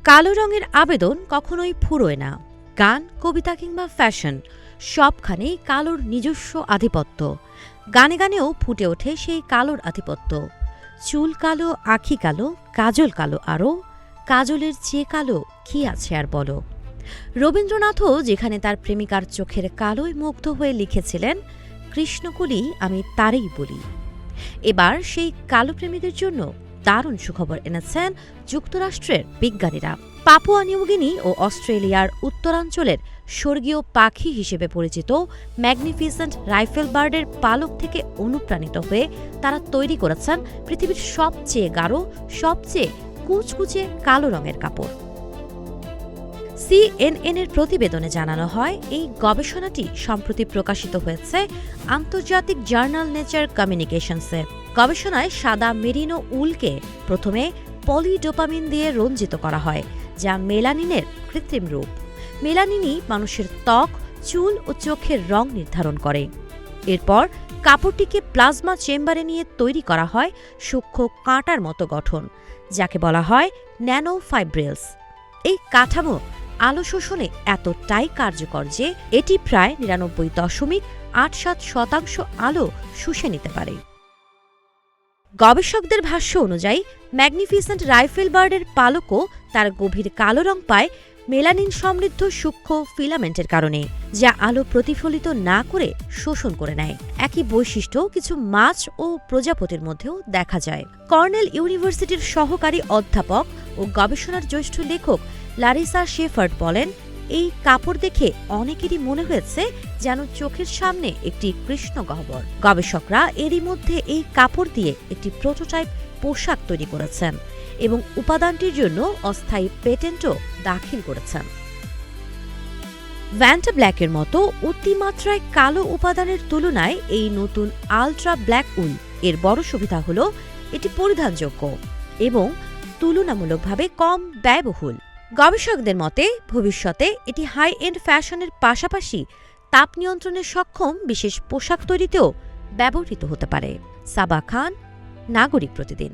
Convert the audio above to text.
কালো রঙের আবেদন কখনোই ফুরোয় না। গান, কবিতা কিংবা ফ্যাশন সবখানেই কালোর নিজস্ব আধিপত্য। গানে গানেও ফুটে ওঠে সেই কালোর আধিপত্য। চুল কালো, আঁখি কালো, কাজল কালো, আরও কাজলের চেয়ে কালো কি আছে আর বলো। রবীন্দ্রনাথও যেখানে তার প্রেমিকার চোখের কালোয় মুগ্ধ হয়ে লিখেছিলেন, কৃষ্ণকলি আমি তারেই বলি। এবার সেই কালো প্রেমীদের জন্য দারুণ সুখবর এনেছেন যুক্তরাষ্ট্রের বিজ্ঞানীরা। পাপুয়া নিউগিনি ও অস্ট্রেলিয়ার উত্তরাঞ্চলের স্বর্গীয় পাখি হিসেবে পরিচিত ম্যাগনিফিসেন্ট রাইফেল বার্ডের পালক থেকে অনুপ্রাণিত হয়ে তারা তৈরি করেছেন পৃথিবীর সবচেয়ে গাঢ়, সবচেয়ে কুচকুচে কালো রঙের কাপড়। সিএনএনের প্রতিবেদনে জানানো হয়, এই গবেষণাটি সম্প্রতি প্রকাশিত হয়েছে আন্তর্জাতিক জার্নাল নেচার কমিউনিকেশনসে। গবেষণায় সাদা মেরিনো উলকে প্রথমে পলিডোপামিন দিয়ে রঞ্জিত করা হয়, যা মেলানিনের কৃত্রিম রূপ। মেলানিনই মানুষের ত্বক, চুল ও চোখের রং নির্ধারণ করে। এরপর কাপড়টিকে প্লাজমা চেম্বারে নিয়ে তৈরি করা হয় সূক্ষ্ম কাঁটার মতো গঠন, যাকে বলা হয় ন্যানো ফাইব্রিলস। এই কাঠামো আলো শোষণে এতটাই কার্যকর যে এটি প্রায় ৯৯.৮৭% আলো শুষে নিতে পারে। গবেষকদের ভাষ্য অনুযায়ী ম্যাগনিফিসেন্ট রাইফেল বার্ডের পালকও তার গভীর কালো রং পায় মেলানিন সমৃদ্ধ সূক্ষ্ম ফিলামেন্টের কারণে, যা আলো প্রতিফলিত না করে শোষণ করে নেয়। একই বৈশিষ্ট্য কিছু মাছ ও প্রজাপতির মধ্যেও দেখা যায়। কর্নেল ইউনিভার্সিটির সহকারী অধ্যাপক ও গবেষণার জ্যেষ্ঠ লেখক লারিসা শেফার্ড বলেন, এই কাপড় দেখে অনেকেরই মনে হয়েছে যেন চোখের সামনে একটি কৃষ্ণ গহ্বর। গবেষকরা এরই মধ্যে এই কাপড় দিয়ে একটি প্রোটোটাইপ পোশাক তৈরি করেছেন এবং উপাদানটির জন্য অস্থায়ী পেটেন্টও দাখিল করেছেন। ভ্যান্টা ব্ল্যাকের মতো অতিমাত্রায় কালো উপাদানের তুলনায় এই নতুন আলট্রা ব্ল্যাক উল এর বড় সুবিধা হল এটি পরিধানযোগ্য এবং তুলনামূলকভাবে কম ব্যয়বহুল। গবেষকদের মতে ভবিষ্যতে এটি হাই এন্ড ফ্যাশনের পাশাপাশি তাপ নিয়ন্ত্রণে সক্ষম বিশেষ পোশাক তৈরিতেও ব্যবহৃত হতে পারে। সাবা খান, নাগরিক প্রতিদিন।